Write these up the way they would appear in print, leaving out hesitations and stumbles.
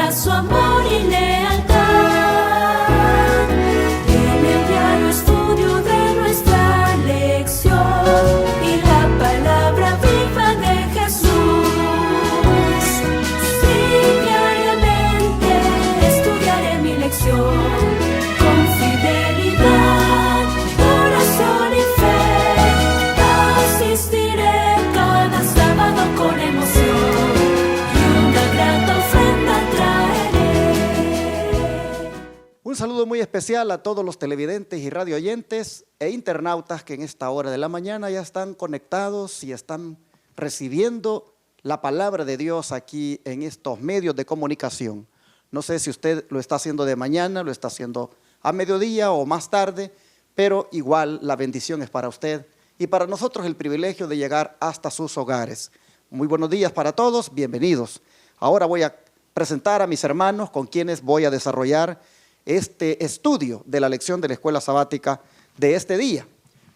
muestra su amor y lealtad. En el diario estudio de nuestra lección y la palabra viva de Jesús. Sí, diariamente estudiaré mi lección con fidelidad, corazón y fe. Asistiré cada sábado con emoción y una grata ofrenda traeré. Un saludo muy especial a todos los televidentes y radio oyentes e internautas que en esta hora de la mañana ya están conectados y están recibiendo la palabra de Dios aquí en estos medios de comunicación. No sé si usted lo está haciendo de mañana, lo está haciendo a mediodía o más tarde, pero igual la bendición es para usted y para nosotros el privilegio de llegar hasta sus hogares. Muy buenos días para todos, bienvenidos. Ahora voy a presentar a mis hermanos con quienes voy a desarrollar este estudio de la lección de la escuela sabática de este día.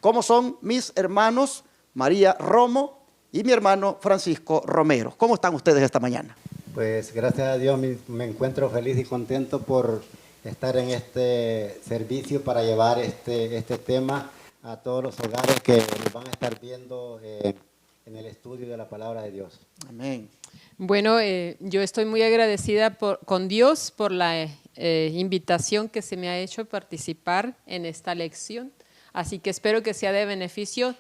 Como son mis hermanos María Romo y mi hermano Francisco Romero. ¿Cómo están ustedes esta mañana? Pues gracias a Dios me encuentro feliz y contento por estar en este servicio para llevar este tema a todos los hogares que nos van a estar viendo en el estudio de la palabra de Dios. Amén. Bueno, yo estoy muy agradecida con Dios por la invitación que se me ha hecho a participar en esta lección. Así que espero que sea de beneficio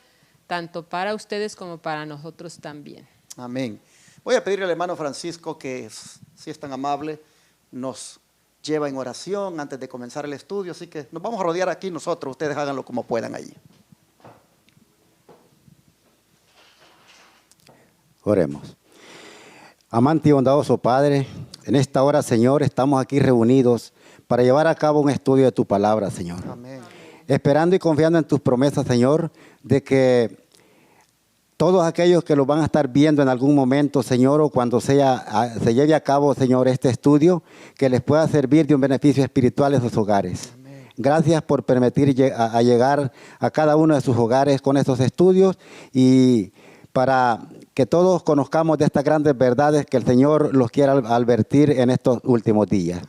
tanto para ustedes como para nosotros también. Amén. Voy a pedirle al hermano Francisco que, si es tan amable, nos lleva en oración antes de comenzar el estudio. Así que nos vamos a rodear aquí nosotros. Ustedes háganlo como puedan allí. Oremos. Amante y bondadoso Padre, en esta hora, Señor, estamos aquí reunidos para llevar a cabo un estudio de tu palabra, Señor. Amén. Esperando y confiando en tus promesas, Señor, de que todos aquellos que lo van a estar viendo en algún momento, Señor, o cuando se lleve a cabo, Señor, este estudio, que les pueda servir de un beneficio espiritual en sus hogares. Amén. Gracias por permitir llegar a cada uno de sus hogares con estos estudios y para que todos conozcamos de estas grandes verdades que el Señor los quiera advertir en estos últimos días.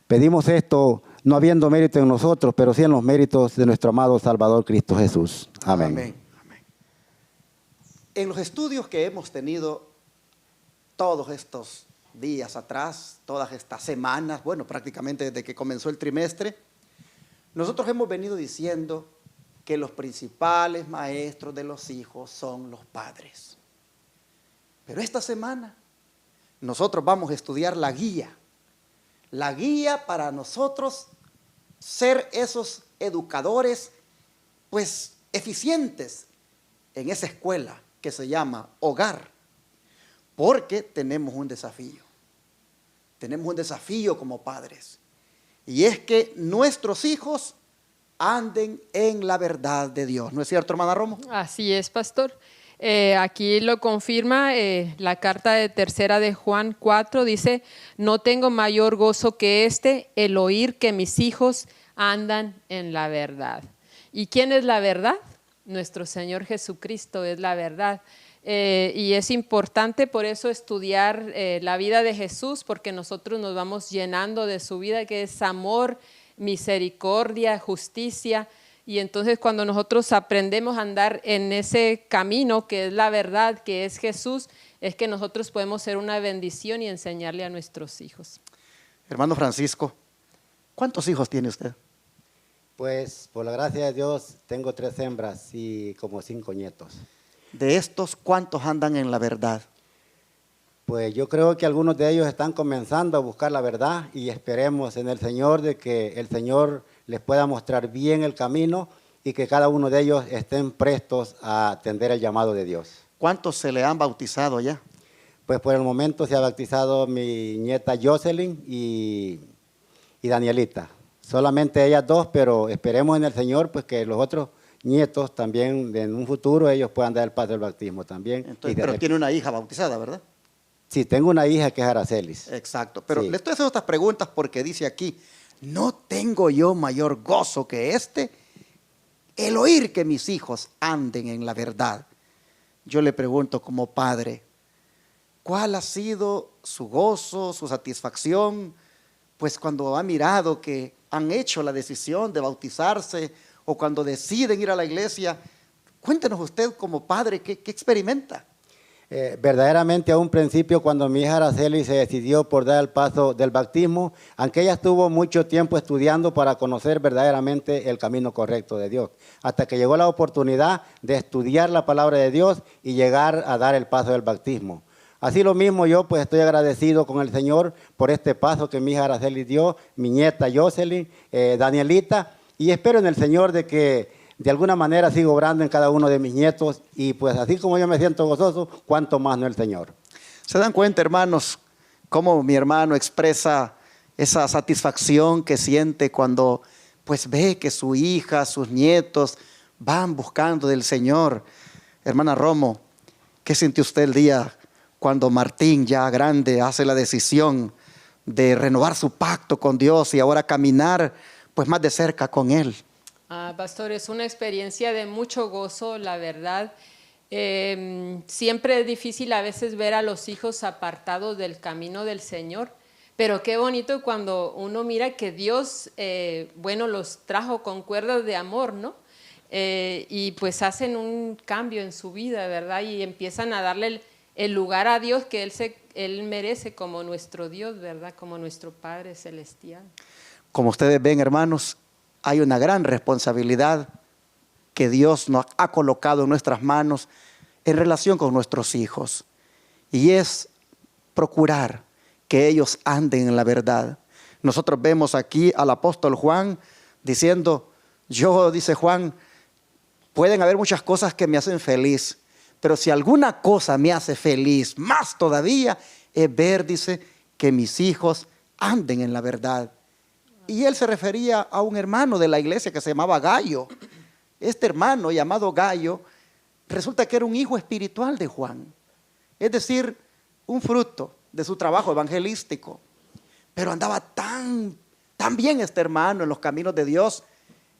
Pedimos esto no habiendo mérito en nosotros, pero sí en los méritos de nuestro amado Salvador Cristo Jesús. Amén. Amén. En los estudios que hemos tenido todos estos días atrás, todas estas semanas, bueno, prácticamente desde que comenzó el trimestre, nosotros hemos venido diciendo que los principales maestros de los hijos son los padres. Pero esta semana nosotros vamos a estudiar la guía para nosotros ser esos educadores, pues, eficientes en esa escuela que se llama hogar, porque tenemos un desafío como padres, y es que nuestros hijos anden en la verdad de Dios. ¿No es cierto, hermana Romo? Así es, pastor. Aquí lo confirma la carta de tercera de Juan 4, dice: no tengo mayor gozo que el oír que mis hijos andan en la verdad. ¿Y quién es la verdad? Nuestro Señor Jesucristo es la verdad. Y es importante por eso estudiar la vida de Jesús, porque nosotros nos vamos llenando de su vida, que es amor, misericordia, justicia. Y entonces cuando nosotros aprendemos a andar en ese camino que es la verdad, que es Jesús, es que nosotros podemos ser una bendición y enseñarle a nuestros hijos. Hermano Francisco, ¿cuántos hijos tiene usted? Pues por la gracia de Dios tengo 3 hembras y como 5 nietos. De estos, ¿cuántos andan en la verdad? Pues yo creo que algunos de ellos están comenzando a buscar la verdad y esperemos en el Señor de que el Señor les pueda mostrar bien el camino y que cada uno de ellos estén prestos a atender el llamado de Dios. ¿Cuántos se le han bautizado ya? Pues por el momento se ha bautizado mi nieta Jocelyn y Danielita. Solamente ellas 2, pero esperemos en el Señor pues que los otros nietos también en un futuro ellos puedan dar el paso del bautismo también. Entonces, pero tiene una hija bautizada, ¿verdad? Sí, tengo una hija que es Aracelis. Exacto, pero sí. Le estoy haciendo estas preguntas porque dice aquí: no tengo yo mayor gozo que el oír que mis hijos anden en la verdad. Yo le pregunto como padre, ¿cuál ha sido su gozo, su satisfacción? Pues cuando ha mirado que han hecho la decisión de bautizarse o cuando deciden ir a la iglesia. Cuéntenos usted como padre, ¿qué experimenta? Verdaderamente a un principio cuando mi hija Araceli se decidió por dar el paso del bautismo, aunque ella estuvo mucho tiempo estudiando para conocer verdaderamente el camino correcto de Dios, hasta que llegó la oportunidad de estudiar la palabra de Dios y llegar a dar el paso del bautismo. Así lo mismo yo pues estoy agradecido con el Señor por este paso que mi hija Araceli dio, mi nieta Jocelyn, Danielita, y espero en el Señor de que de alguna manera sigo obrando en cada uno de mis nietos y pues así como yo me siento gozoso, cuánto más no el Señor. ¿Se dan cuenta, hermanos, cómo mi hermano expresa esa satisfacción que siente cuando pues ve que su hija, sus nietos van buscando del Señor? Hermana Romo, ¿qué sintió usted el día cuando Martín, ya grande, hace la decisión de renovar su pacto con Dios y ahora caminar pues más de cerca con Él? Pastor, es una experiencia de mucho gozo, la verdad. Siempre es difícil a veces ver a los hijos apartados del camino del Señor, pero qué bonito cuando uno mira que Dios, los trajo con cuerdas de amor, ¿no? Y pues hacen un cambio en su vida, ¿verdad? Y empiezan a darle el lugar a Dios que Él merece como nuestro Dios, ¿verdad? Como nuestro Padre Celestial. Como ustedes ven, hermanos, hay una gran responsabilidad que Dios nos ha colocado en nuestras manos en relación con nuestros hijos. Y es procurar que ellos anden en la verdad. Nosotros vemos aquí al apóstol Juan diciendo, dice Juan, pueden haber muchas cosas que me hacen feliz, pero si alguna cosa me hace feliz, más todavía, es ver, dice, que mis hijos anden en la verdad. Y él se refería a un hermano de la iglesia que se llamaba Gallo. Este hermano llamado Gallo, resulta que era un hijo espiritual de Juan. Es decir, un fruto de su trabajo evangelístico. Pero andaba tan bien este hermano en los caminos de Dios,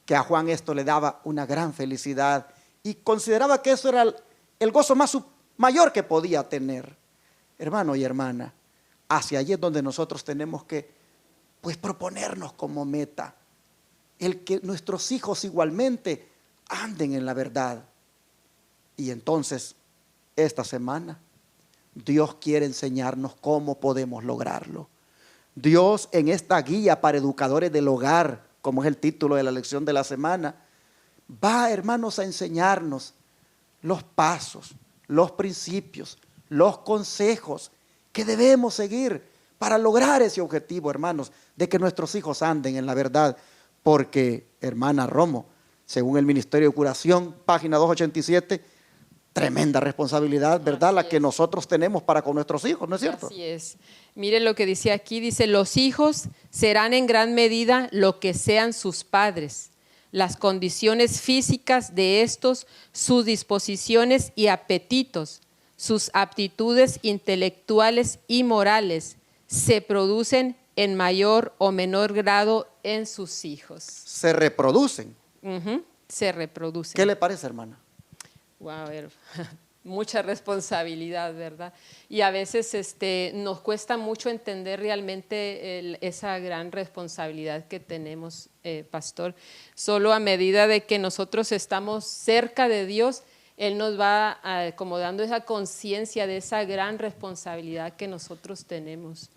que a Juan esto le daba una gran felicidad. Y consideraba que eso era el gozo mayor que podía tener. Hermano y hermana, hacia allí es donde nosotros tenemos que pues proponernos como meta el que nuestros hijos igualmente anden en la verdad. Y entonces, esta semana, Dios quiere enseñarnos cómo podemos lograrlo. Dios en esta guía para educadores del hogar, como es el título de la lección de la semana, va, hermanos, a enseñarnos los pasos, los principios, los consejos que debemos seguir para lograr ese objetivo, hermanos, de que nuestros hijos anden en la verdad. Porque, hermana Romo, según el Ministerio de Curación, página 287, tremenda responsabilidad, ¿verdad? La que nosotros tenemos para con nuestros hijos, ¿no es cierto? Así es. Mire lo que dice aquí, dice, los hijos serán en gran medida lo que sean sus padres. Las condiciones físicas de estos, sus disposiciones y apetitos, sus aptitudes intelectuales y morales, se producen en mayor o menor grado en sus hijos. Se reproducen. Se reproducen. ¿Qué le parece, hermana? Wow, mucha responsabilidad, ¿verdad? Y a veces nos cuesta mucho entender realmente esa gran responsabilidad que tenemos, pastor. Solo a medida de que nosotros estamos cerca de Dios, Él nos va como dando esa conciencia de esa gran responsabilidad que nosotros tenemos.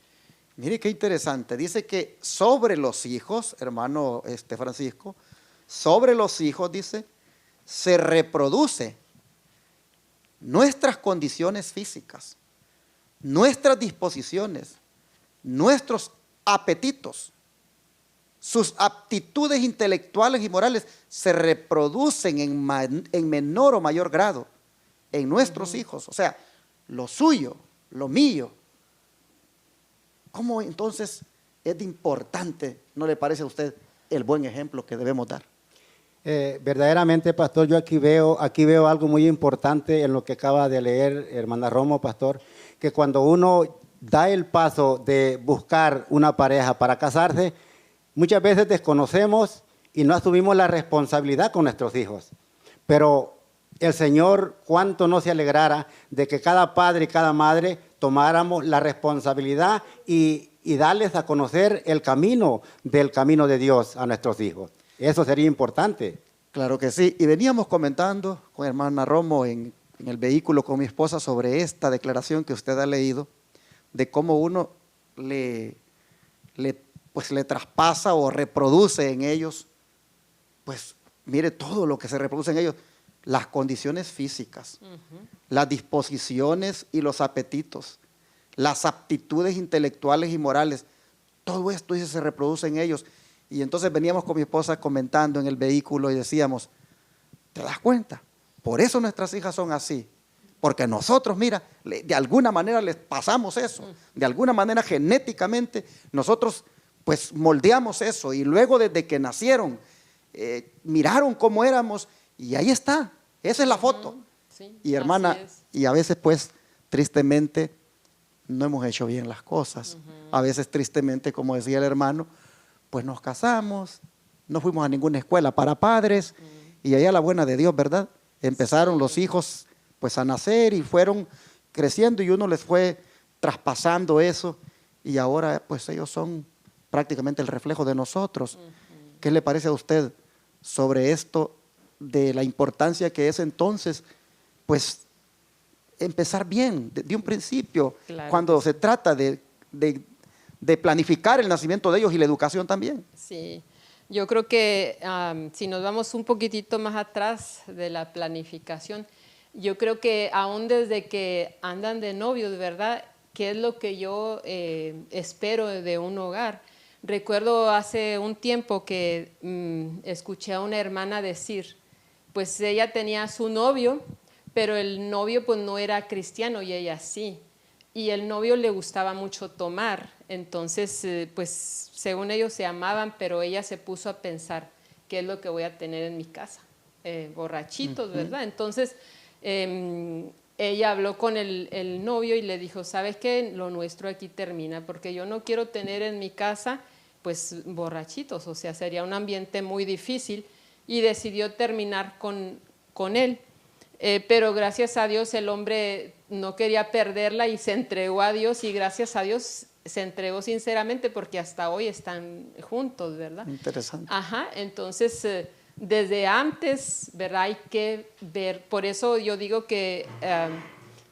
Mire qué interesante. Dice que sobre los hijos, hermano Francisco, sobre los hijos, dice, se reproduce nuestras condiciones físicas, nuestras disposiciones, nuestros apetitos, sus aptitudes intelectuales y morales se reproducen en menor o mayor grado en nuestros hijos. O sea, lo suyo, lo mío. ¿Cómo entonces es de importante, no le parece a usted, el buen ejemplo que debemos dar? Verdaderamente, pastor, yo aquí veo algo muy importante en lo que acaba de leer hermana Romo, pastor, que cuando uno da el paso de buscar una pareja para casarse, muchas veces desconocemos y no asumimos la responsabilidad con nuestros hijos. Pero el Señor, cuánto no se alegrara de que cada padre y cada madre tomáramos la responsabilidad y darles a conocer el camino de Dios a nuestros hijos. Eso sería importante. Claro que sí. Y veníamos comentando con hermana Romo en el vehículo con mi esposa sobre esta declaración que usted ha leído, de cómo uno le traspasa o reproduce en ellos, pues mire todo lo que se reproduce en ellos, las condiciones físicas, las disposiciones y los apetitos, las aptitudes intelectuales y morales, todo esto dice, se reproduce en ellos. Y entonces veníamos con mi esposa comentando en el vehículo y decíamos, ¿te das cuenta? Por eso nuestras hijas son así, porque nosotros, mira, de alguna manera les pasamos eso, de alguna manera genéticamente nosotros pues moldeamos eso, y luego desde que nacieron miraron cómo éramos y ahí está, esa es la foto. Sí, y hermana, y a veces pues tristemente no hemos hecho bien las cosas. A veces tristemente, como decía el hermano, pues nos casamos, no fuimos a ninguna escuela para padres y allá la buena de Dios, ¿verdad? Empezaron los hijos pues a nacer y fueron creciendo y uno les fue traspasando eso y ahora pues ellos son prácticamente el reflejo de nosotros. ¿Qué le parece a usted sobre esto de la importancia que es entonces pues empezar bien de un principio, claro, cuando se trata de planificar el nacimiento de ellos y la educación también? Sí, yo creo que si nos vamos un poquitito más atrás de la planificación, yo creo que aún desde que andan de novios, ¿verdad? ¿Qué es lo que yo espero de un hogar? Recuerdo hace un tiempo que escuché a una hermana decir, pues ella tenía a su novio, pero el novio pues no era cristiano y ella sí. Y el novio le gustaba mucho tomar, entonces pues según ellos se amaban, pero ella se puso a pensar, ¿qué es lo que voy a tener en mi casa? Borrachitos, ¿verdad? Entonces ella habló con el novio y le dijo, ¿sabes qué? Lo nuestro aquí termina, porque yo no quiero tener en mi casa pues borrachitos, o sea, sería un ambiente muy difícil, y decidió terminar con él. Pero gracias a Dios el hombre no quería perderla y se entregó a Dios, y gracias a Dios se entregó sinceramente porque hasta hoy están juntos, ¿verdad? Interesante. Ajá, entonces desde antes, ¿verdad? Hay que ver, por eso yo digo que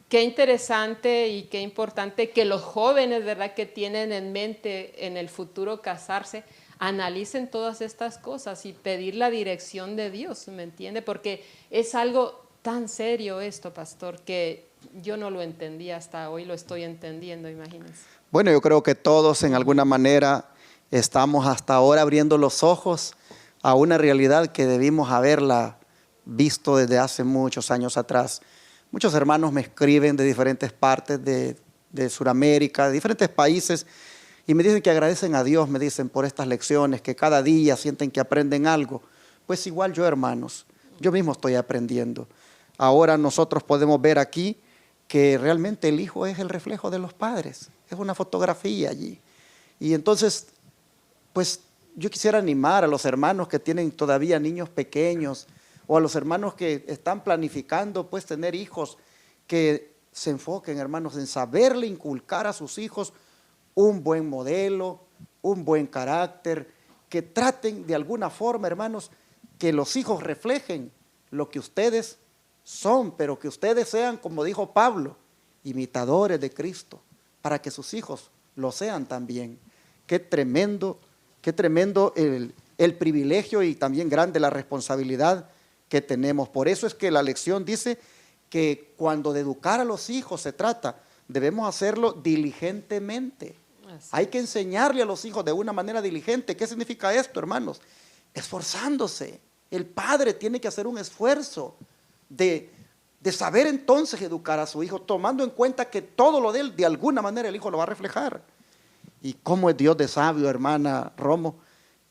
qué interesante y qué importante que los jóvenes, ¿verdad?, que tienen en mente en el futuro casarse, analicen todas estas cosas y pedir la dirección de Dios, ¿me entiende? Porque es algo tan serio esto, pastor, que yo no lo entendía hasta hoy, lo estoy entendiendo, imagínense. Bueno, yo creo que todos en alguna manera estamos hasta ahora abriendo los ojos a una realidad que debimos haberla visto desde hace muchos años atrás. Muchos hermanos me escriben de diferentes partes de Sudamérica, de diferentes países, y me dicen que agradecen a Dios, me dicen, por estas lecciones, que cada día sienten que aprenden algo. Pues igual yo, hermanos, yo mismo estoy aprendiendo. Ahora nosotros podemos ver aquí que realmente el hijo es el reflejo de los padres, es una fotografía allí. Y entonces, pues yo quisiera animar a los hermanos que tienen todavía niños pequeños o a los hermanos que están planificando pues tener hijos, que se enfoquen, hermanos, en saberle inculcar a sus hijos un buen modelo, un buen carácter, que traten de alguna forma, hermanos, que los hijos reflejen lo que ustedes son, pero que ustedes sean, como dijo Pablo, imitadores de Cristo, para que sus hijos lo sean también. Qué tremendo el privilegio y también grande la responsabilidad que tenemos. Por eso es que la lección dice que cuando de educar a los hijos se trata, debemos hacerlo diligentemente. Hay que enseñarle a los hijos de una manera diligente. ¿Qué significa esto, hermanos? Esforzándose. El padre tiene que hacer un esfuerzo de saber entonces educar a su hijo, tomando en cuenta que todo lo de él, de alguna manera, el hijo lo va a reflejar. Y cómo es Dios de sabio, hermana Romo,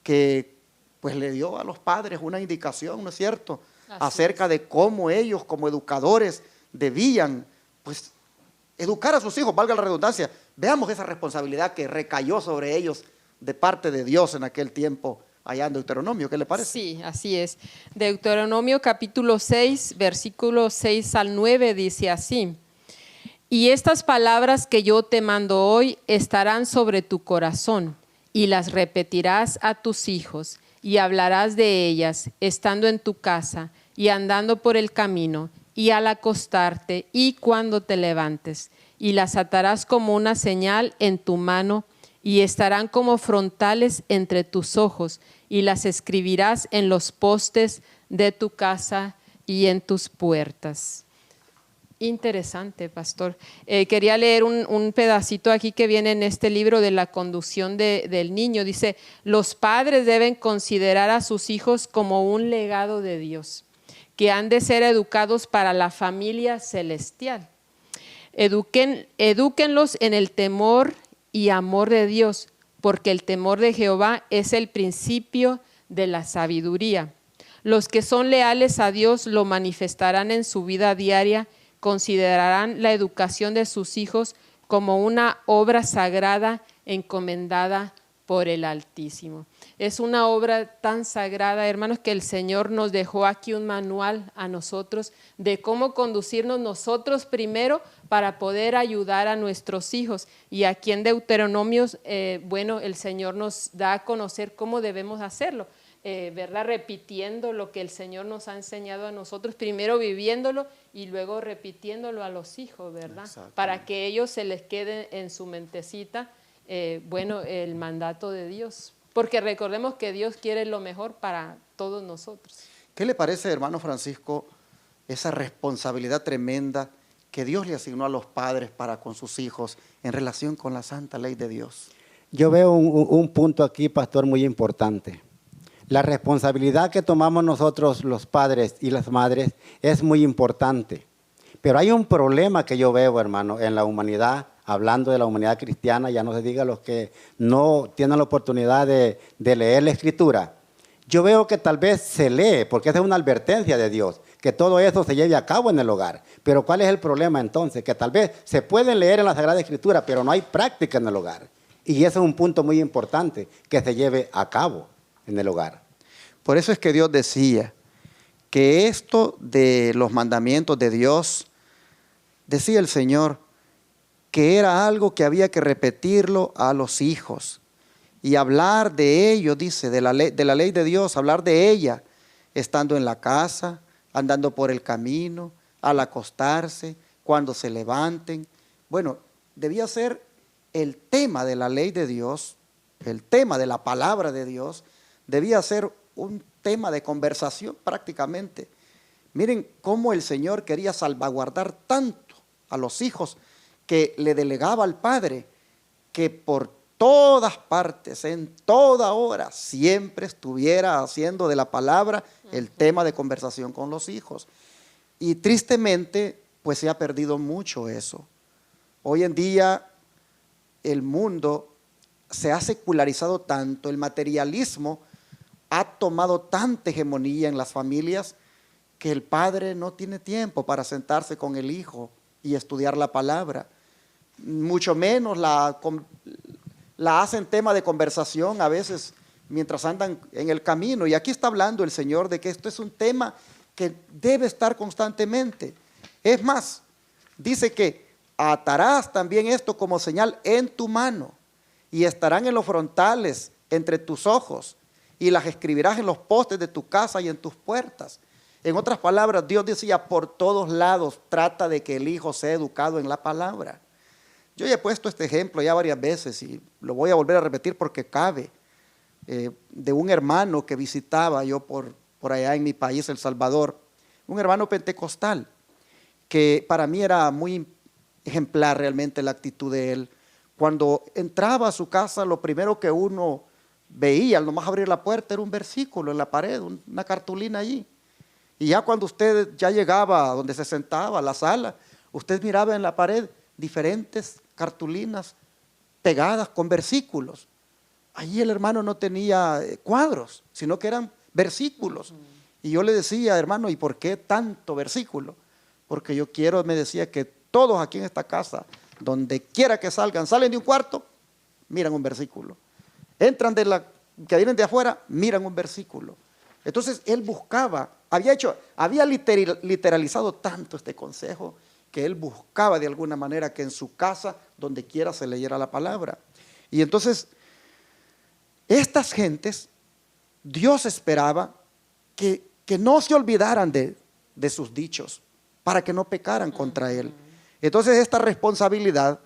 que pues le dio a los padres una indicación, ¿no es cierto?, acerca de cómo ellos, como educadores, debían pues educar a sus hijos, valga la redundancia. Veamos esa responsabilidad que recayó sobre ellos de parte de Dios en aquel tiempo, allá en Deuteronomio. ¿Qué le parece? Sí, así es. Deuteronomio capítulo 6, versículos 6 al 9 dice así: Y estas palabras que yo te mando hoy estarán sobre tu corazón, y las repetirás a tus hijos, y hablarás de ellas estando en tu casa y andando por el camino, y al acostarte y cuando te levantes, y las atarás como una señal en tu mano, y estarán como frontales entre tus ojos, y las escribirás en los postes de tu casa y en tus puertas. Interesante, pastor. Quería leer un pedacito aquí que viene en este libro de la conducción del niño. Dice, los padres deben considerar a sus hijos como un legado de Dios, que han de ser educados para la familia celestial. Edúquenlos en el temor y amor de Dios, porque el temor de Jehová es el principio de la sabiduría. Los que son leales a Dios lo manifestarán en su vida diaria. Considerarán la educación de sus hijos como una obra sagrada encomendada por el Altísimo. Es una obra tan sagrada, hermanos, que el Señor nos dejó aquí un manual a nosotros de cómo conducirnos nosotros primero para poder ayudar a nuestros hijos. Y aquí en Deuteronomios, el Señor nos da a conocer cómo debemos hacerlo. ¿Verdad? Repitiendo lo que el Señor nos ha enseñado a nosotros, primero viviéndolo y luego repitiéndolo a los hijos, ¿verdad? Para que ellos se les quede en su mentecita, el mandato de Dios. Porque recordemos que Dios quiere lo mejor para todos nosotros. ¿Qué le parece, hermano Francisco, esa responsabilidad tremenda que Dios le asignó a los padres para con sus hijos en relación con la santa ley de Dios? Yo veo un punto aquí, pastor, muy importante. La responsabilidad que tomamos nosotros los padres y las madres es muy importante. Pero hay un problema que yo veo, hermano, en la humanidad, hablando de la humanidad cristiana, ya no se diga los que no tienen la oportunidad de leer la Escritura. Yo veo que tal vez se lee, porque esa es una advertencia de Dios, que todo eso se lleve a cabo en el hogar. Pero ¿cuál es el problema entonces? Que tal vez se puede leer en la Sagrada Escritura, pero no hay práctica en el hogar. Y ese es un punto muy importante, que se lleve a cabo en el hogar. Por eso es que Dios decía que esto de los mandamientos de Dios, decía el Señor, que era algo que había que repetirlo a los hijos y hablar de ello, dice, de la ley de Dios, hablar de ella, estando en la casa, andando por el camino, al acostarse, cuando se levanten. Bueno, debía ser el tema de la ley de Dios, el tema de la palabra de Dios, debía ser un tema de conversación prácticamente. Miren cómo el Señor quería salvaguardar tanto a los hijos que le delegaba al Padre que por todas partes, en toda hora, siempre estuviera haciendo de la palabra el tema de conversación con los hijos. Y tristemente, pues se ha perdido mucho eso. Hoy en día el mundo se ha secularizado tanto, el materialismo ha tomado tanta hegemonía en las familias que el padre no tiene tiempo para sentarse con el hijo y estudiar la palabra. Mucho menos la hacen tema de conversación a veces mientras andan en el camino. Y aquí está hablando el Señor de que esto es un tema que debe estar constantemente. Es más, dice que atarás también esto como señal en tu mano y estarán en los frontales entre tus ojos y las escribirás en los postes de tu casa y en tus puertas. En otras palabras, Dios decía, por todos lados trata de que el hijo sea educado en la palabra. Yo ya he puesto este ejemplo ya varias veces y lo voy a volver a repetir porque cabe, de un hermano que visitaba yo por allá en mi país, El Salvador, un hermano pentecostal, que para mí era muy ejemplar realmente la actitud de él. Cuando entraba a su casa, lo primero que uno veía, al nomás abrir la puerta, era un versículo en la pared, una cartulina allí. Y ya cuando usted ya llegaba a donde se sentaba, a la sala, usted miraba en la pared diferentes cartulinas pegadas con versículos. Allí el hermano no tenía cuadros, sino que eran versículos. Y yo le decía, hermano, ¿y por qué tanto versículo? Porque yo quiero, me decía, que todos aquí en esta casa, donde quiera que salgan, salen de un cuarto, miran un versículo. Entran que vienen de afuera, miran un versículo. Entonces él buscaba, había literalizado tanto este consejo que él buscaba de alguna manera que en su casa, donde quiera, se leyera la palabra. Y entonces, estas gentes, Dios esperaba que no se olvidaran de sus dichos, para que no pecaran contra él. Entonces, esta responsabilidad,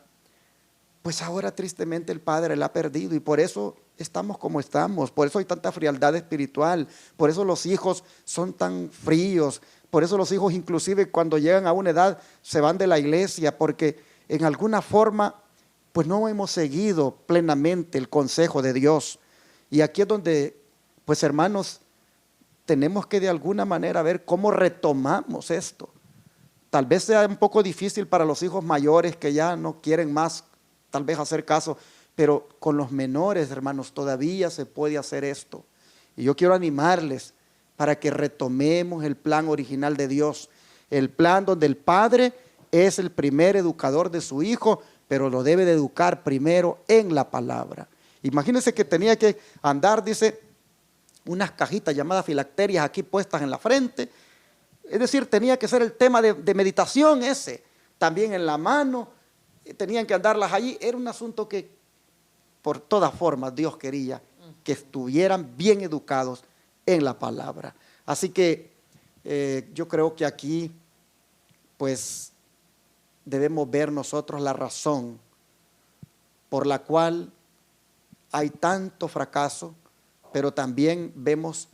pues ahora tristemente el padre la ha perdido, y por eso estamos como estamos, por eso hay tanta frialdad espiritual, por eso los hijos son tan fríos, por eso los hijos inclusive cuando llegan a una edad se van de la iglesia, porque en alguna forma pues no hemos seguido plenamente el consejo de Dios. Y aquí es donde, pues hermanos, tenemos que de alguna manera ver cómo retomamos esto. Tal vez sea un poco difícil para los hijos mayores que ya no quieren más tal vez hacer caso, pero con los menores, hermanos, todavía se puede hacer esto. Y yo quiero animarles para que retomemos el plan original de Dios, el plan donde el padre es el primer educador de su hijo, pero lo debe de educar primero en la palabra. Imagínense que tenía que andar, dice, unas cajitas llamadas filacterias aquí puestas en la frente. Es decir, tenía que ser el tema de meditación ese, también en la mano, tenían que andarlas allí. Era un asunto que por todas formas Dios quería que estuvieran bien educados en la palabra. Así que yo creo que aquí pues debemos ver nosotros la razón por la cual hay tanto fracaso, pero también vemos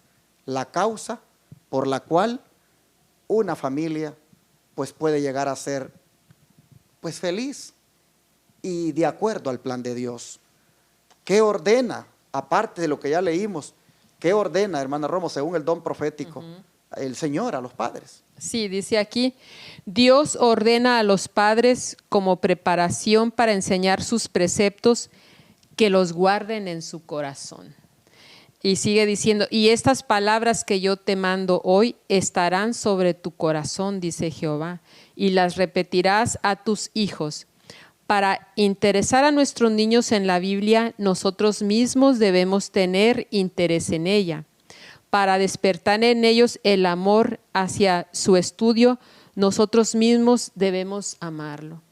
la causa por la cual una familia pues puede llegar a ser pues feliz y de acuerdo al plan de Dios. ¿Qué ordena? Aparte de lo que ya leímos, ¿qué ordena, hermana Romo, según el don profético, el Señor a los padres? Sí, dice aquí, Dios ordena a los padres como preparación para enseñar sus preceptos, que los guarden en su corazón. Y sigue diciendo, y estas palabras que yo te mando hoy estarán sobre tu corazón, dice Jehová, y las repetirás a tus hijos. Para interesar a nuestros niños en la Biblia, nosotros mismos debemos tener interés en ella. Para despertar en ellos el amor hacia su estudio, nosotros mismos debemos amarlo.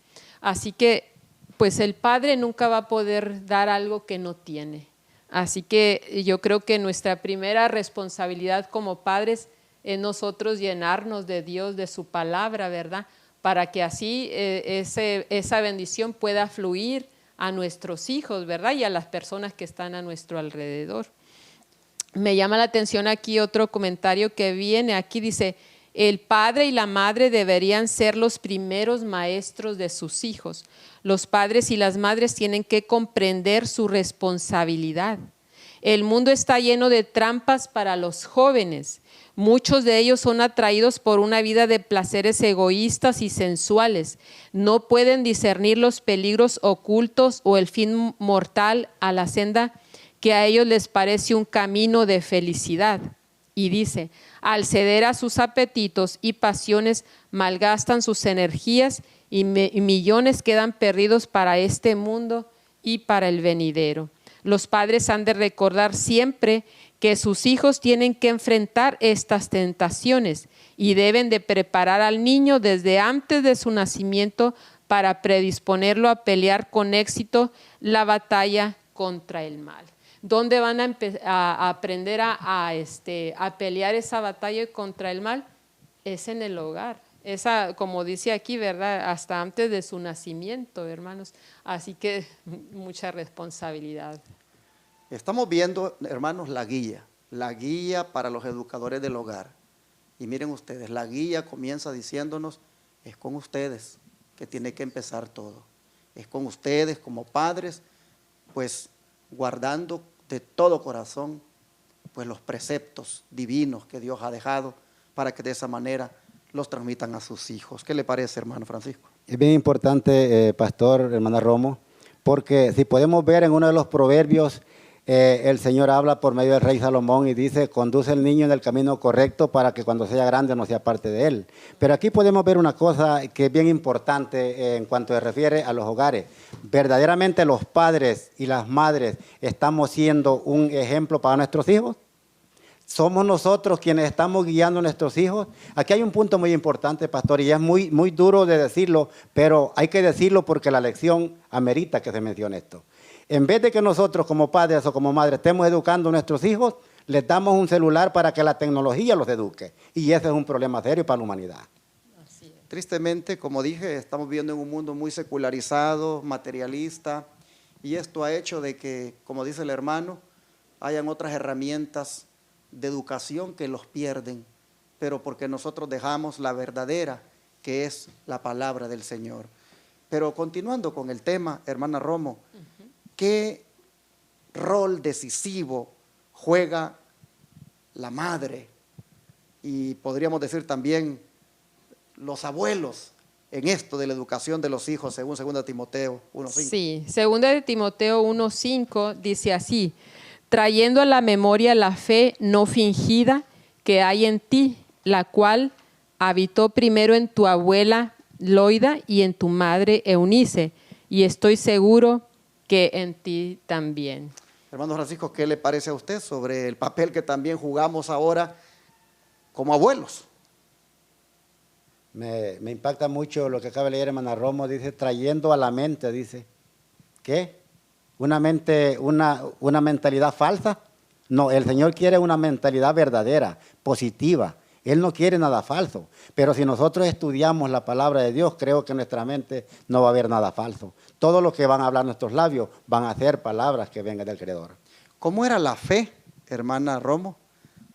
Así que, pues el padre nunca va a poder dar algo que no tiene. Así que yo creo que nuestra primera responsabilidad como padres es nosotros llenarnos de Dios, de su palabra, ¿verdad? Para que así esa bendición pueda fluir a nuestros hijos, ¿verdad? Y a las personas que están a nuestro alrededor. Me llama la atención aquí otro comentario que viene. Aquí dice, el padre y la madre deberían ser los primeros maestros de sus hijos. Los padres y las madres tienen que comprender su responsabilidad. El mundo está lleno de trampas para los jóvenes. Muchos de ellos son atraídos por una vida de placeres egoístas y sensuales. No pueden discernir los peligros ocultos o el fin mortal a la senda que a ellos les parece un camino de felicidad. Y dice, al ceder a sus apetitos y pasiones, malgastan sus energías y millones quedan perdidos para este mundo y para el venidero. Los padres han de recordar siempre que sus hijos tienen que enfrentar estas tentaciones y deben de preparar al niño desde antes de su nacimiento para predisponerlo a pelear con éxito la batalla contra el mal. ¿Dónde van a aprender a pelear esa batalla contra el mal? Es en el hogar. Esa, como dice aquí, ¿verdad? Hasta antes de su nacimiento, hermanos. Así que mucha responsabilidad. Estamos viendo, hermanos, la guía para los educadores del hogar. Y miren ustedes, la guía comienza diciéndonos, es con ustedes que tiene que empezar todo. Es con ustedes como padres, pues guardando de todo corazón pues los preceptos divinos que Dios ha dejado para que de esa manera los transmitan a sus hijos. ¿Qué le parece, hermano Francisco? Es bien importante, pastor, hermana Romo, porque si podemos ver en uno de los proverbios, el Señor habla por medio del rey Salomón y dice, conduce al niño en el camino correcto para que cuando sea grande no sea parte de él. Pero aquí podemos ver una cosa que es bien importante en cuanto se refiere a los hogares. ¿Verdaderamente los padres y las madres estamos siendo un ejemplo para nuestros hijos? somos nosotros quienes estamos guiando a nuestros hijos. Aquí hay un punto muy importante, pastor, y es muy duro de decirlo, pero hay que decirlo porque la lección amerita que se mencione esto. En vez de que nosotros como padres o como madres estemos educando a nuestros hijos, les damos un celular para que la tecnología los eduque. Y ese es un problema serio para la humanidad. Tristemente, como dije, estamos viviendo en un mundo muy secularizado, materialista, y esto ha hecho de que, como dice el hermano, hayan otras herramientas de educación que los pierden, pero porque nosotros dejamos la verdadera, que es la palabra del Señor. Pero continuando con el tema, hermana Romo, ¿qué rol decisivo juega la madre y podríamos decir también los abuelos en esto de la educación de los hijos, según 2 Timoteo 1:5? Sí, 2 Timoteo 1:5 dice así: trayendo a la memoria la fe no fingida que hay en ti, la cual habitó primero en tu abuela Loida y en tu madre Eunice, y estoy seguro que en ti también. Hermano Francisco, ¿qué le parece a usted sobre el papel que también jugamos ahora como abuelos? Me impacta mucho lo que acaba de leer hermana Romo, dice, trayendo a la mente, dice, ¿qué? Una mentalidad falsa. No, el Señor quiere una mentalidad verdadera, positiva. Él no quiere nada falso. Pero si nosotros estudiamos la palabra de Dios, creo que en nuestra mente no va a haber nada falso. Todo lo que van a hablar nuestros labios van a ser palabras que vengan del Creador. ¿Cómo era la fe, hermana Romo,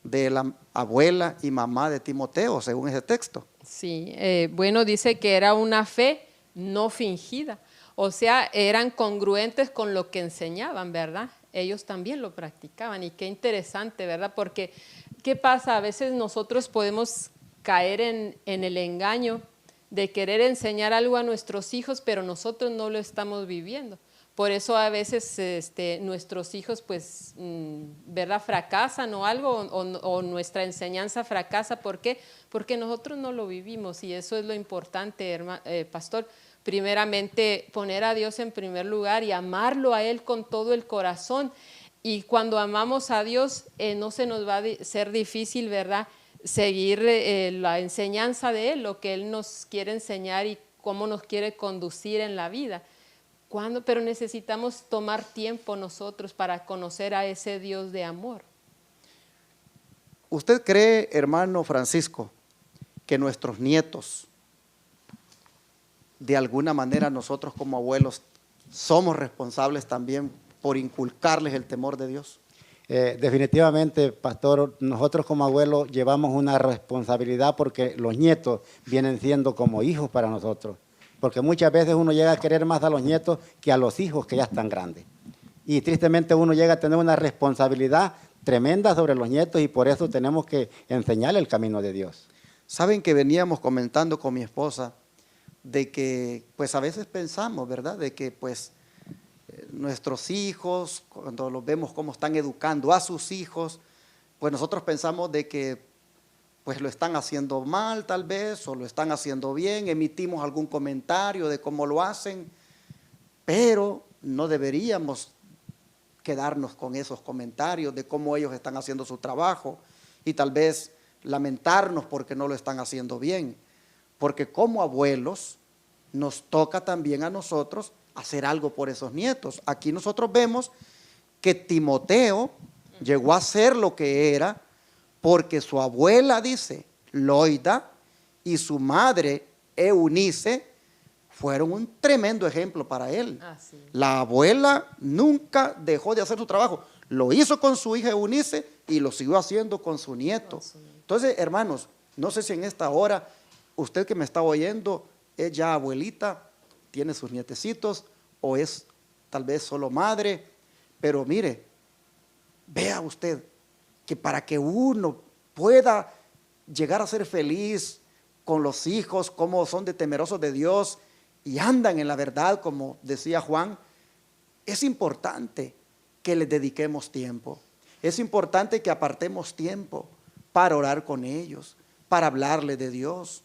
de la abuela y mamá de Timoteo, según ese texto? Sí, bueno, dice que era una fe no fingida. O sea, eran congruentes con lo que enseñaban, ¿verdad? Ellos también lo practicaban y qué interesante, ¿verdad? Porque, ¿qué pasa? A veces nosotros podemos caer en el engaño de querer enseñar algo a nuestros hijos, pero nosotros no lo estamos viviendo. Por eso a veces nuestros hijos, pues, ¿verdad? Fracasan o algo, o nuestra enseñanza fracasa. ¿Por qué? Porque nosotros no lo vivimos y eso es lo importante, pastor. Primeramente, poner a Dios en primer lugar y amarlo a Él con todo el corazón. Y cuando amamos a Dios, no se nos va a ser difícil, ¿verdad?, seguir la enseñanza de Él, lo que Él nos quiere enseñar y cómo nos quiere conducir en la vida. Pero necesitamos tomar tiempo nosotros para conocer a ese Dios de amor. ¿Usted cree, hermano Francisco, que nuestros nietos, de alguna manera nosotros como abuelos, somos responsables también por inculcarles el temor de Dios? Definitivamente, pastor, nosotros como abuelos llevamos una responsabilidad porque los nietos vienen siendo como hijos para nosotros. Porque muchas veces uno llega a querer más a los nietos que a los hijos que ya están grandes. Y tristemente uno llega a tener una responsabilidad tremenda sobre los nietos y por eso tenemos que enseñarle el camino de Dios. Saben que veníamos comentando con mi esposa de que pues a veces pensamos, ¿verdad?, de que pues nuestros hijos, cuando los vemos cómo están educando a sus hijos, pues nosotros pensamos de que pues lo están haciendo mal tal vez, o lo están haciendo bien, emitimos algún comentario de cómo lo hacen, pero no deberíamos quedarnos con esos comentarios de cómo ellos están haciendo su trabajo y tal vez lamentarnos porque no lo están haciendo bien, porque como abuelos nos toca también a nosotros hacer algo por esos nietos. Aquí nosotros vemos que Timoteo llegó a ser lo que era porque su abuela, dice, Loida, y su madre, Eunice, fueron un tremendo ejemplo para él. Sí. La abuela nunca dejó de hacer su trabajo. Lo hizo con su hija Eunice y lo siguió haciendo con su nieto. Entonces, hermanos, no sé si en esta hora, usted que me está oyendo, es ya abuelita, tiene sus nietecitos o es tal vez solo madre, pero mire, vea usted que para que uno pueda llegar a ser feliz con los hijos, como son de temerosos de Dios y andan en la verdad, como decía Juan, es importante que les dediquemos tiempo. Es importante que apartemos tiempo para orar con ellos, para hablarles de Dios.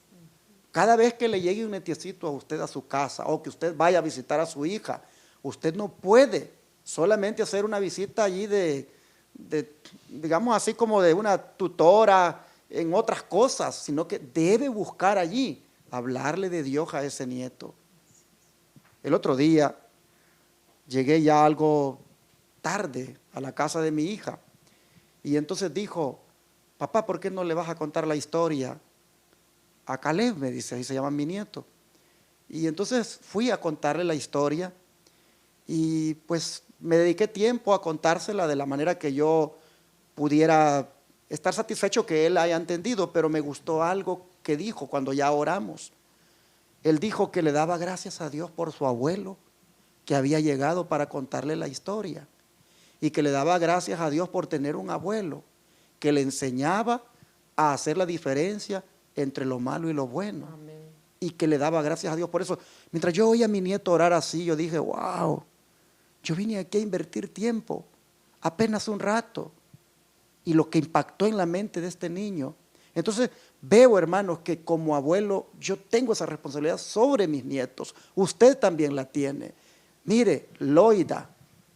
Cada vez que le llegue un nietecito a usted a su casa o que usted vaya a visitar a su hija, usted no puede solamente hacer una visita allí de digamos así, como de una tutora en otras cosas, sino que debe buscar allí hablarle de Dios a ese nieto. El otro día llegué ya algo tarde a la casa de mi hija y entonces dijo: papá, ¿por qué no le vas a contar la historia a Caleb? Me dice, así se llama mi nieto. Y entonces fui a contarle la historia y pues me dediqué tiempo a contársela de la manera que yo pudiera estar satisfecho que él haya entendido, pero me gustó algo que dijo cuando ya oramos. Él dijo que le daba gracias a Dios por su abuelo que había llegado para contarle la historia y que le daba gracias a Dios por tener un abuelo que le enseñaba a hacer la diferencia entre lo malo y lo bueno. Amén. Y que le daba gracias a Dios por eso. Mientras yo oía a mi nieto orar así, yo dije: wow, yo vine aquí a invertir tiempo, apenas un rato, y lo que impactó en la mente de este niño. Entonces veo, hermanos, que como abuelo yo tengo esa responsabilidad sobre mis nietos. Usted también la tiene. Mire, Loida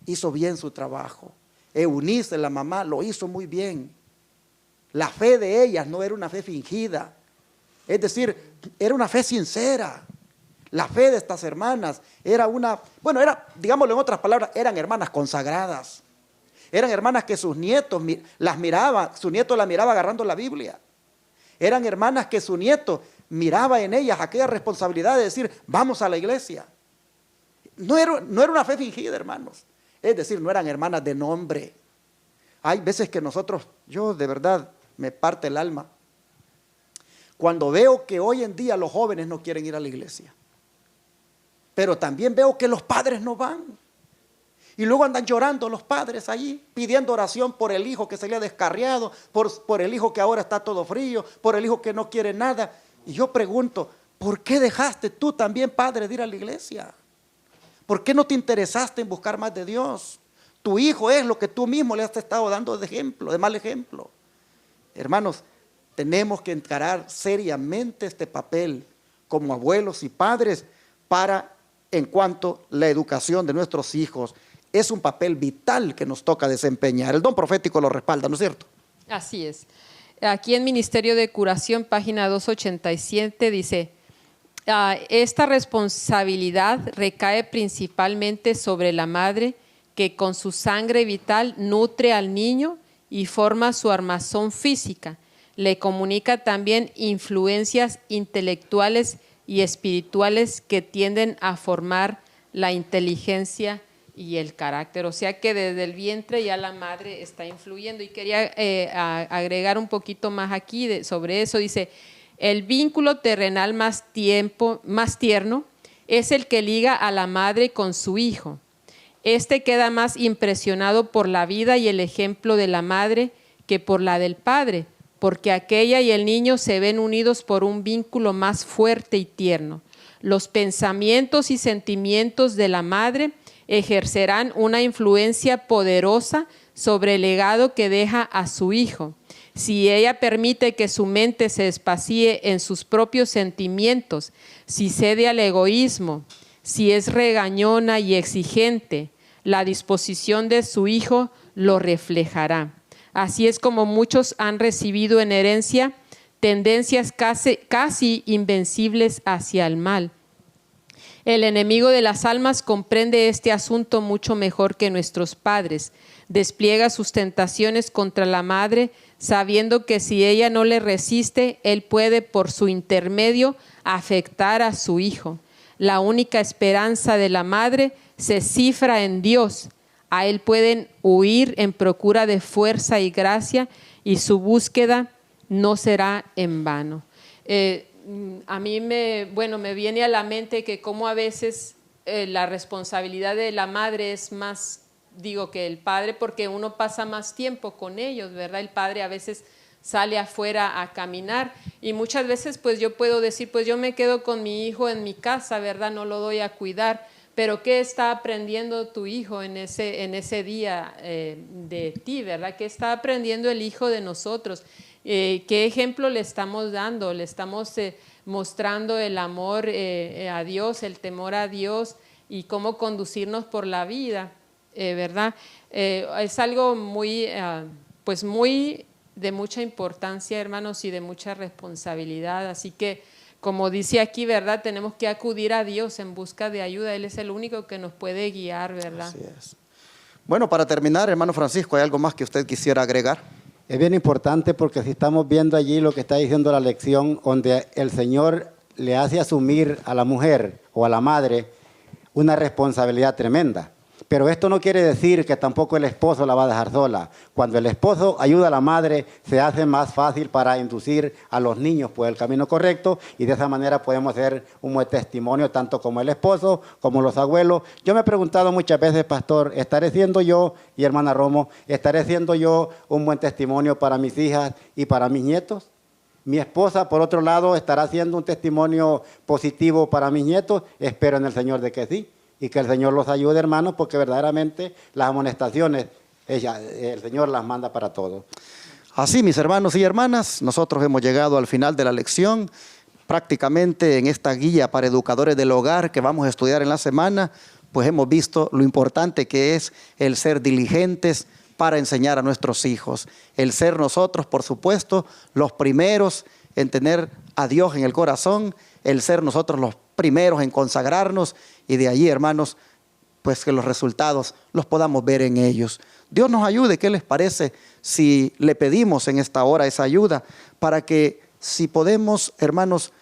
hizo bien su trabajo. Eunice, la mamá, lo hizo muy bien. La fe de ellas no era una fe fingida. Es decir, era una fe sincera. La fe de estas hermanas era una, bueno, era, digámoslo en otras palabras, eran hermanas consagradas. Eran hermanas que sus nietos las miraban, su nieto la miraba agarrando la Biblia. Eran hermanas que su nieto miraba en ellas aquella responsabilidad de decir: vamos a la iglesia. No era una fe fingida, hermanos. Es decir, no eran hermanas de nombre. Hay veces que nosotros, yo de verdad me parte el alma cuando veo que hoy en día los jóvenes no quieren ir a la iglesia. Pero también veo que los padres no van. Y luego andan llorando los padres allí, pidiendo oración por el hijo que se le ha descarriado, por el hijo que ahora está todo frío, por el hijo que no quiere nada. Y yo pregunto: ¿por qué dejaste tú también, padre, de ir a la iglesia? ¿Por qué no te interesaste en buscar más de Dios? Tu hijo es lo que tú mismo le has estado dando de ejemplo, de mal ejemplo. Hermanos, tenemos que encarar seriamente este papel como abuelos y padres en cuanto a la educación de nuestros hijos. Es un papel vital que nos toca desempeñar. El don profético lo respalda, ¿no es cierto? Así es. Aquí en Ministerio de Curación, página 287, dice: esta responsabilidad recae principalmente sobre la madre, que con su sangre vital nutre al niño y forma su armazón física. Le comunica también influencias intelectuales y espirituales que tienden a formar la inteligencia y el carácter. O sea que desde el vientre ya la madre está influyendo. Y quería agregar un poquito más aquí sobre eso. Dice: el vínculo terrenal más tierno es el que liga a la madre con su hijo. Este queda más impresionado por la vida y el ejemplo de la madre que por la del padre, porque aquella y el niño se ven unidos por un vínculo más fuerte y tierno. Los pensamientos y sentimientos de la madre ejercerán una influencia poderosa sobre el legado que deja a su hijo. Si ella permite que su mente se espacíe en sus propios sentimientos, si cede al egoísmo, si es regañona y exigente, la disposición de su hijo lo reflejará. Así es como muchos han recibido en herencia tendencias casi invencibles hacia el mal. El enemigo de las almas comprende este asunto mucho mejor que nuestros padres. Despliega sus tentaciones contra la madre, sabiendo que si ella no le resiste, él puede por su intermedio afectar a su hijo. La única esperanza de la madre se cifra en Dios. A él pueden huir en procura de fuerza y gracia, y su búsqueda no será en vano. A mí me viene a la mente que como a veces la responsabilidad de la madre es más, que el padre, porque uno pasa más tiempo con ellos, ¿verdad? El padre a veces sale afuera a caminar y muchas veces pues yo puedo decir, pues yo me quedo con mi hijo en mi casa, ¿verdad? No lo doy a cuidar, pero ¿qué está aprendiendo tu hijo en ese día de ti, ¿verdad? ¿Qué está aprendiendo el hijo de nosotros? ¿Qué ejemplo le estamos dando? Le estamos mostrando el amor a Dios, el temor a Dios y cómo conducirnos por la vida. ¿verdad? Es algo muy, pues muy de mucha importancia, hermanos, y de mucha responsabilidad. Así que, como dice aquí, ¿verdad? Tenemos que acudir a Dios en busca de ayuda. Él es el único que nos puede guiar, ¿verdad? Así es. Bueno, para terminar, hermano Francisco, ¿hay algo más que usted quisiera agregar? Es bien importante porque si estamos viendo allí lo que está diciendo la lección, donde el Señor le hace asumir a la mujer o a la madre una responsabilidad tremenda. Pero esto no quiere decir que tampoco el esposo la va a dejar sola. Cuando el esposo ayuda a la madre, se hace más fácil para inducir a los niños por el camino correcto, y de esa manera podemos hacer un buen testimonio, tanto como el esposo, como los abuelos. Yo me he preguntado muchas veces, pastor, ¿estaré siendo yo, y hermana Romo, estaré siendo yo un buen testimonio para mis hijas y para mis nietos? Mi esposa, por otro lado, ¿estará siendo un testimonio positivo para mis nietos? Espero en el Señor de que sí. Y que el Señor los ayude, hermanos, porque verdaderamente las amonestaciones, el Señor las manda para todos. Así, mis hermanos y hermanas, nosotros hemos llegado al final de la lección. Prácticamente en esta guía para educadores del hogar que vamos a estudiar en la semana, pues hemos visto lo importante que es el ser diligentes para enseñar a nuestros hijos. El ser nosotros, por supuesto, los primeros en tener a Dios en el corazón, el ser nosotros los primeros en consagrarnos, y de allí, hermanos, pues que los resultados los podamos ver en ellos. Dios nos ayude. ¿Qué les parece si le pedimos en esta hora esa ayuda para que, si podemos, hermanos,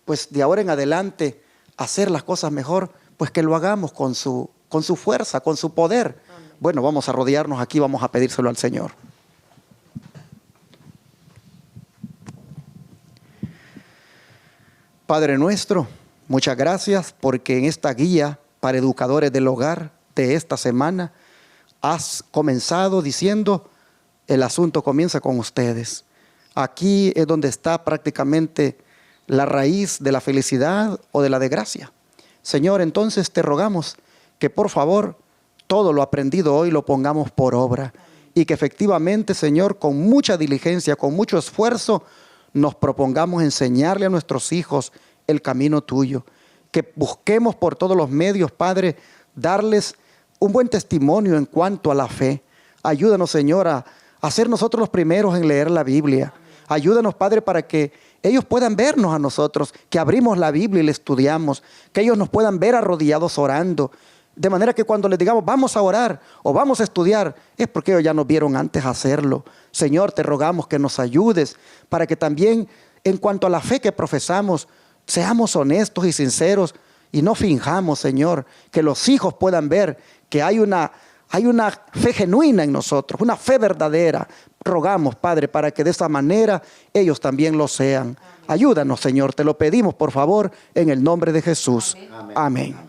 pues de ahora en adelante hacer las cosas mejor, pues que lo hagamos con su fuerza, con su poder? Amén. Bueno, vamos a rodearnos aquí, vamos a pedírselo al Señor. Padre nuestro, muchas gracias porque en esta guía para educadores del hogar de esta semana has comenzado diciendo: el asunto comienza con ustedes. Aquí es donde está prácticamente la raíz de la felicidad o de la desgracia. Señor, entonces te rogamos que por favor todo lo aprendido hoy lo pongamos por obra, y que efectivamente, Señor, con mucha diligencia, con mucho esfuerzo, nos propongamos enseñarle a nuestros hijos el camino tuyo. Que busquemos por todos los medios, Padre, darles un buen testimonio en cuanto a la fe. Ayúdanos, Señor, a ser nosotros los primeros en leer la Biblia. Ayúdanos, Padre, para que ellos puedan vernos a nosotros, que abrimos la Biblia y la estudiamos, que ellos nos puedan ver arrodillados orando, de manera que cuando les digamos vamos a orar o vamos a estudiar, es porque ellos ya nos vieron antes hacerlo. Señor, te rogamos que nos ayudes para que también, en cuanto a la fe que profesamos, seamos honestos y sinceros y no finjamos, Señor, que los hijos puedan ver que hay una fe genuina en nosotros, una fe verdadera. Rogamos, Padre, para que de esa manera ellos también lo sean. Ayúdanos, Señor, te lo pedimos, por favor, en el nombre de Jesús. Amén. Amén.